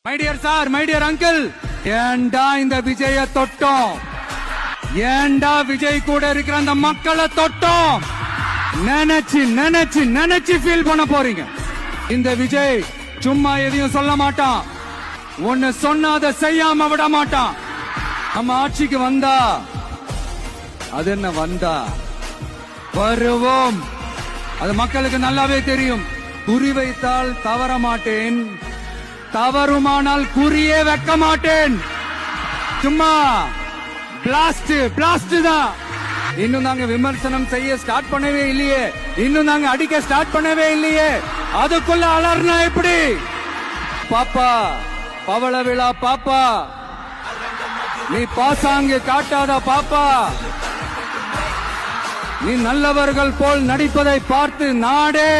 My dear sir, my dear uncle, ஏண்டா இந்த விஜய தொட்டோம்? ஏண்டா விஜய் கூட இருக்கிற அந்த மக்களை தொட்டோம்? நினைச்சு நினைச்சு நினைச்சு ஃபீல் பண்ண போறீங்க. இந்த விஜய் சும்மா எதையும் சொல்ல மாட்டான். ஒன்னு சொன்னா அதை செய்யாம விட மாட்டான். நம்ம ஆட்சிக்கு வந்தா அது என்ன வந்தா வருவோம். அது மக்களுக்கு நல்லாவே தெரியும். குறி வைத்தால் தவற மாட்டேன், தவறுமானால் குறியே வைக்க மாட்டேன். சும்மா பிளாஸ்ட் பிளாஸ்ட் தான். இன்னும் நாங்க விமர்சனம் செய்ய ஸ்டார்ட் பண்ணவே இல்லையே, இன்னும் நாங்க அடிக்க ஸ்டார்ட் பண்ணவே இல்லையே, அதுக்குள்ள அலர்னா எப்படி? பாப்பா பவள விழா பாப்பா, நீ பாசாங்கு காட்டாத பாப்பா. நீ நல்லவர்கள் போல் நடிப்பதை பார்த்து நாடே